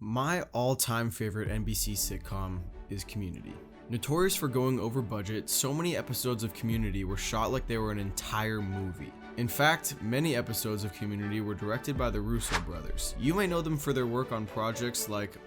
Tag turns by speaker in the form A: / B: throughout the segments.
A: My all-time favorite NBC sitcom is Community. Notorious for going over budget, so many episodes of Community were shot like they were an entire movie. In fact, many episodes of Community were directed by the Russo brothers. You may know them for their work on projects like,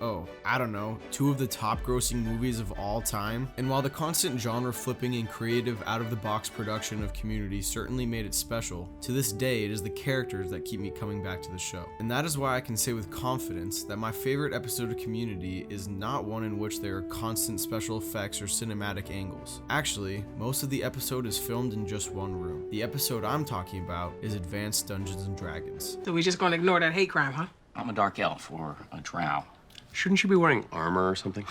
A: two of the top grossing movies of all time. And while the constant genre flipping and creative out-of-the-box production of Community certainly made it special, to this day it is the characters that keep me coming back to the show. And that is why I can say with confidence that my favorite episode of Community is not one in which there are constant special effects or cinematic angles. Actually, most of the episode is filmed in just one room. The episode I'm talking about is Advanced Dungeons and Dragons.
B: So we just gonna ignore that hate crime, huh?
C: I'm a dark elf or a drow.
D: Shouldn't you be wearing armor or something?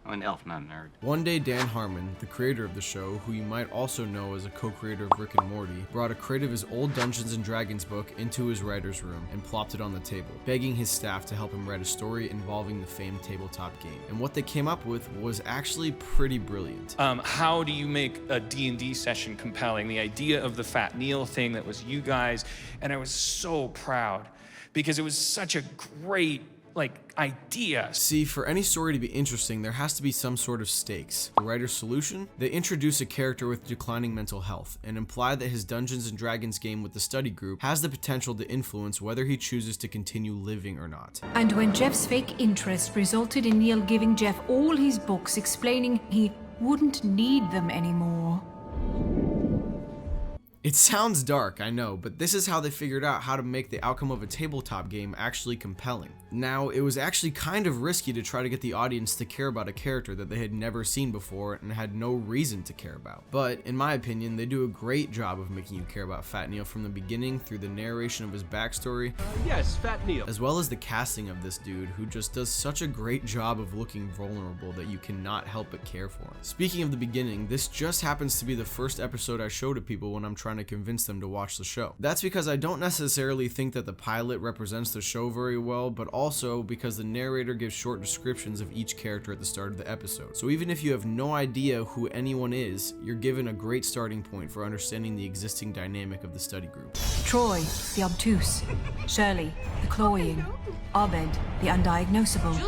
C: I'm an elf, not a nerd.
A: One day, Dan Harmon, the creator of the show, who you might also know as a co-creator of Rick and Morty, brought a crate of his old Dungeons and Dragons book into his writer's room and plopped it on the table, begging his staff to help him write a story involving the famed tabletop game. And what they came up with was actually pretty brilliant.
E: How do you make a D&D session compelling? The idea of the Fat Neil thing, that was you guys, and I was so proud because it was such a great idea.
A: See, for any story to be interesting, there has to be some sort of stakes. The writer's solution? They introduce a character with declining mental health and imply that his Dungeons and Dragons game with the study group has the potential to influence whether he chooses to continue living or not.
F: And when Jeff's fake interest resulted in Neil giving Jeff all his books explaining he wouldn't need them anymore.
A: It sounds dark, I know, but this is how they figured out how to make the outcome of a tabletop game actually compelling. Now, it was actually kind of risky to try to get the audience to care about a character that they had never seen before and had no reason to care about. But, in my opinion, they do a great job of making you care about Fat Neil from the beginning through the narration of his backstory.
D: Yes, Fat Neil.
A: As well as the casting of this dude, who just does such a great job of looking vulnerable that you cannot help but care for him. Speaking of the beginning, this just happens to be the first episode I show to people when I'm trying to convince them to watch the show. That's because I don't necessarily think that the pilot represents the show very well, but also because the narrator gives short descriptions of each character at the start of the episode. So even if you have no idea who anyone is, you're given a great starting point for understanding the existing dynamic of the study group.
F: Troy, the obtuse. Shirley, the cloying. Abed, the undiagnosable.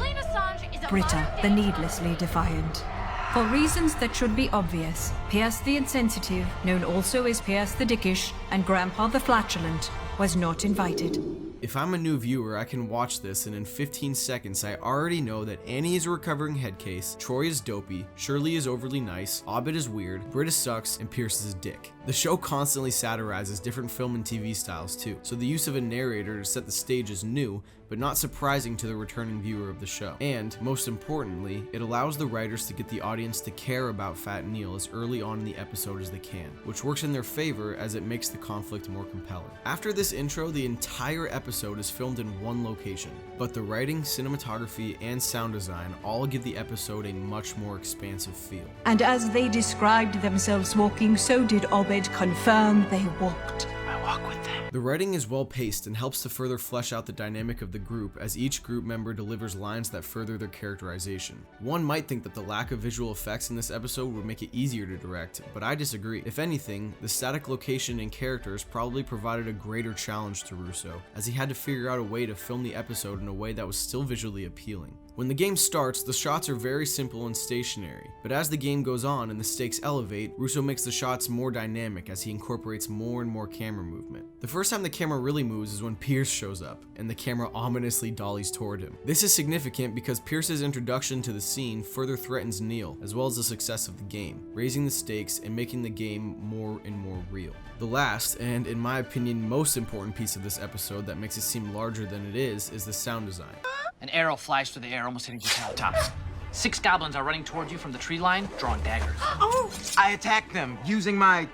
F: Britta, the needlessly defiant. For reasons that should be obvious, Pierce the insensitive, known also as Pierce the dickish, and Grandpa the flatulent, was not invited.
A: If I'm a new viewer, I can watch this and in 15 seconds I already know that Annie is a recovering head case, Troy is dopey, Shirley is overly nice, Abed is weird, Britta sucks, and Pierce is a dick. The show constantly satirizes different film and TV styles too, so the use of a narrator to set the stage is new, but not surprising to the returning viewer of the show. And, most importantly, it allows the writers to get the audience to care about Fat Neil as early on in the episode as they can, which works in their favor as it makes the conflict more compelling. After this intro, the entire episode is filmed in one location, but the writing, cinematography, and sound design all give the episode a much more expansive feel.
F: And as they described themselves walking, so did Abed confirm they walked.
C: I walk with them.
A: The writing is well paced and helps to further flesh out the dynamic of the group as each group member delivers lines that further their characterization. One might think that the lack of visual effects in this episode would make it easier to direct, but I disagree. If anything, the static location and characters probably provided a greater challenge to Russo, as he had to figure out a way to film the episode in a way that was still visually appealing. When the game starts, the shots are very simple and stationary, but as the game goes on and the stakes elevate, Russo makes the shots more dynamic as he incorporates more and more camera movement. The first time the camera really moves is when Pierce shows up, and the camera ominously dollies toward him. This is significant because Pierce's introduction to the scene further threatens Neil, as well as the success of the game, raising the stakes and making the game more and more real. The last, and in my opinion most important piece of this episode that makes it seem larger than it is the sound design.
C: An arrow flies through the air, almost hitting your tops. 6 goblins are running towards you from the tree line, drawing daggers.
G: Oh! I attacked them using my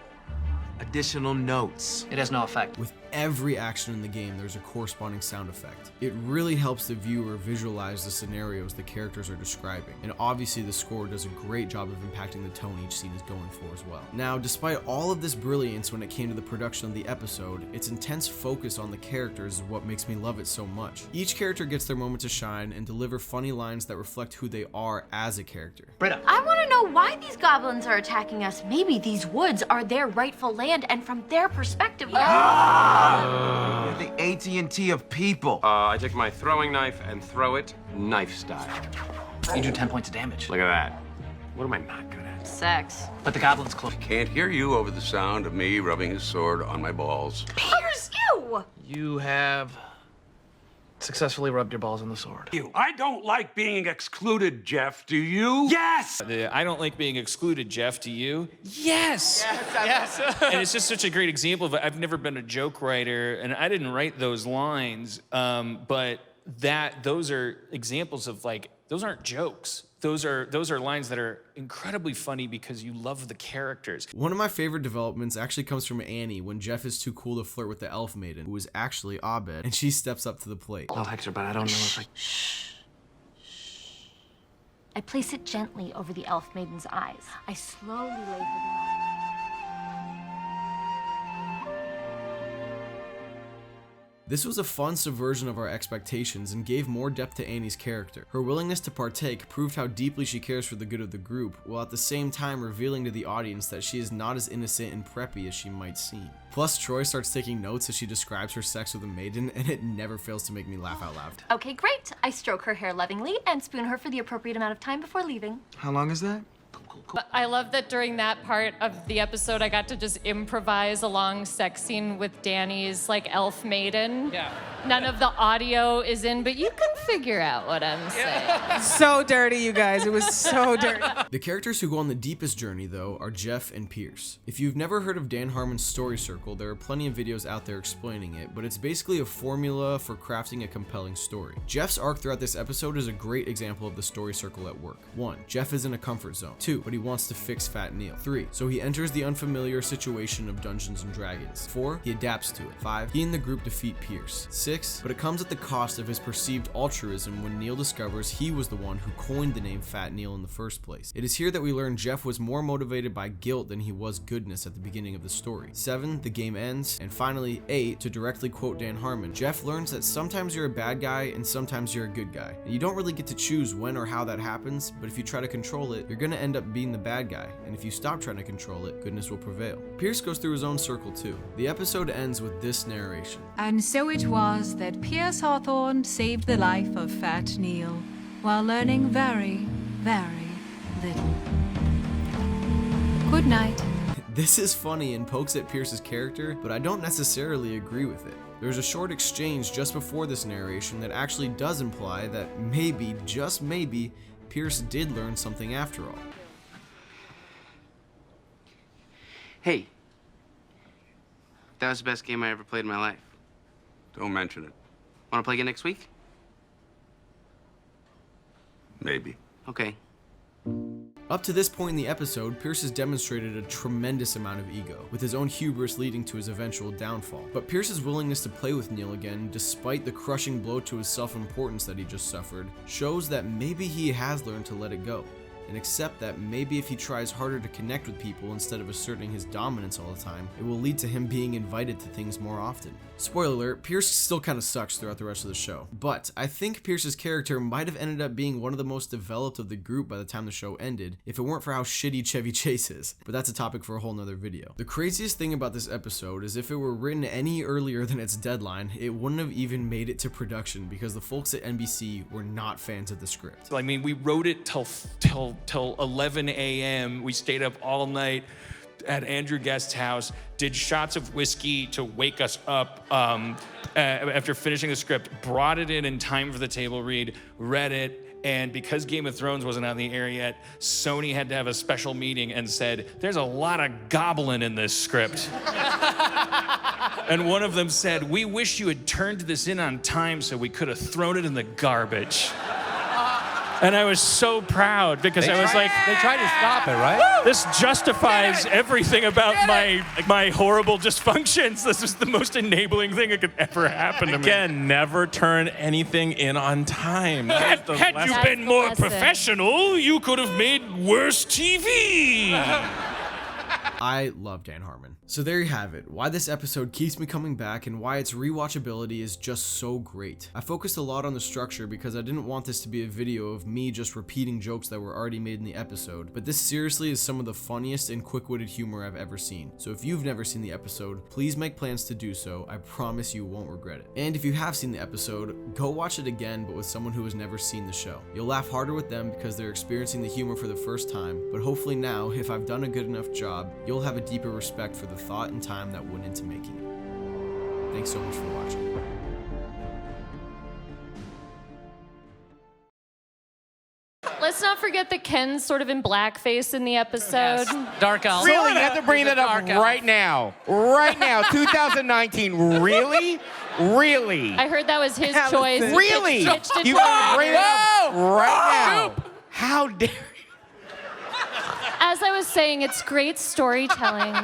G: additional notes.
C: It has no effect.
A: With every action in the game, there's a corresponding sound effect. It really helps the viewer visualize the scenarios the characters are describing, and obviously the score does a great job of impacting the tone each scene is going for as well. Now, despite all of this brilliance when it came to the production of the episode, its intense focus on the characters is what makes me love it so much. Each character gets their moment to shine and deliver funny lines that reflect who they are as a character.
C: Britta.
H: I want to know why these goblins are attacking us. Maybe these woods are their rightful land, and from their perspective,
G: You're the AT&T of people.
D: I take my throwing knife and throw it knife style.
C: You do 10 points of damage.
D: Look at that. What am I not good at?
H: Sex.
C: But the goblin's close.
I: Can't hear you over the sound of me rubbing his sword on my balls.
H: Pierce, you!
C: You have successfully rubbed your balls on the sword.
J: I don't like being excluded, Jeff. Do you? Yes!
E: I don't like being excluded, Jeff. Do you? Yes! Yes! And it's just such a great example of it. I've never been a joke writer, and I didn't write those lines, but those are examples of, like, those aren't jokes. Those are lines that are incredibly funny because you love the characters.
A: One of my favorite developments actually comes from Annie when Jeff is too cool to flirt with the elf maiden, who is actually Abed, and she steps up to the plate.
C: I'll Hector, but I don't know if I...
H: I place it gently over the elf maiden's eyes. I slowly lay her down.
A: This was a fun subversion of our expectations and gave more depth to Annie's character. Her willingness to partake proved how deeply she cares for the good of the group, while at the same time revealing to the audience that she is not as innocent and preppy as she might seem. Plus, Troy starts taking notes as she describes her sex with a maiden, and it never fails to make me laugh out loud.
H: Okay, great. I stroke her hair lovingly and spoon her for the appropriate amount of time before leaving.
G: How long is that?
K: I love that during that part of the episode, I got to just improvise a long sex scene with Danny's, like, elf maiden.
C: Yeah.
K: None of the audio is in, but you can figure out what I'm saying.
B: So dirty, you guys. It was so dirty.
A: The characters who go on the deepest journey, though, are Jeff and Pierce. If you've never heard of Dan Harmon's Story Circle, there are plenty of videos out there explaining it, but it's basically a formula for crafting a compelling story. Jeff's arc throughout this episode is a great example of the Story Circle at work. 1. Jeff is in a comfort zone. 2. But he wants to fix Fat Neil. 3. So he enters the unfamiliar situation of Dungeons and Dragons. 4. He adapts to it. 5. He and the group defeat Pierce. 6. But it comes at the cost of his perceived altruism when Neil discovers he was the one who coined the name Fat Neil in the first place. It is here that we learn Jeff was more motivated by guilt than he was goodness at the beginning of the story. 7. The game ends. And finally, 8. To directly quote Dan Harmon, Jeff learns that sometimes you're a bad guy and sometimes you're a good guy. And you don't really get to choose when or how that happens, but if you try to control it, you're gonna end up being the bad guy, and if you stop trying to control it, goodness will prevail. Pierce goes through his own circle too. The episode ends with this narration.
F: And so it was that Pierce Hawthorne saved the life of Fat Neil, while learning very, very little. Good night.
A: This is funny and pokes at Pierce's character, but I don't necessarily agree with it. There's a short exchange just before this narration that actually does imply that maybe, just maybe, Pierce did learn something after all.
L: Hey, that was the best game I ever played in my life.
I: Don't mention it.
L: Want to play again next week?
I: Maybe.
L: Okay.
A: Up to this point in the episode, Pierce has demonstrated a tremendous amount of ego, with his own hubris leading to his eventual downfall. But Pierce's willingness to play with Neil again, despite the crushing blow to his self-importance that he just suffered, shows that maybe he has learned to let it go, and accept that maybe if he tries harder to connect with people instead of asserting his dominance all the time, it will lead to him being invited to things more often. Spoiler alert, Pierce still kind of sucks throughout the rest of the show, but I think Pierce's character might have ended up being one of the most developed of the group by the time the show ended, if it weren't for how shitty Chevy Chase is, but that's a topic for a whole nother video. The craziest thing about this episode is if it were written any earlier than its deadline, it wouldn't have even made it to production because the folks at NBC were not fans of the script.
E: I mean, we wrote it till 11 a.m. We stayed up all night at Andrew Guest's house, did shots of whiskey to wake us up after finishing the script, brought it in time for the table read, read it, and because Game of Thrones wasn't on the air yet, Sony had to have a special meeting and said, there's a lot of goblin in this script. And one of them said, we wish you had turned this in on time so we could have thrown it in the garbage. And I was so proud because I was like,
M: they tried to stop it, right?
E: This justifies everything about my horrible dysfunctions. This is the most enabling thing that could ever happen to me.
M: Again, never turn anything in on time.
E: Had you been more professional, you could have made worse TV.
A: I love Dan Harmon. So there you have it, why this episode keeps me coming back and why its rewatchability is just so great. I focused a lot on the structure because I didn't want this to be a video of me just repeating jokes that were already made in the episode, but this seriously is some of the funniest and quick-witted humor I've ever seen. So if you've never seen the episode, please make plans to do so. I promise you won't regret it. And if you have seen the episode, go watch it again, but with someone who has never seen the show. You'll laugh harder with them because they're experiencing the humor for the first time, but hopefully now, if I've done a good enough job, you'll have a deeper respect for the thought and time that went into making it. Thanks so much for watching.
K: Let's not forget that Ken's sort of in blackface in the episode.
C: Dark elf.
N: Really? You have to bring that up right now. Right now, 2019. Really? Really?
K: I heard that was his choice.
N: Really? You
K: Pitched it
N: bring it up right now. How dare you?
K: As I was saying, it's great storytelling.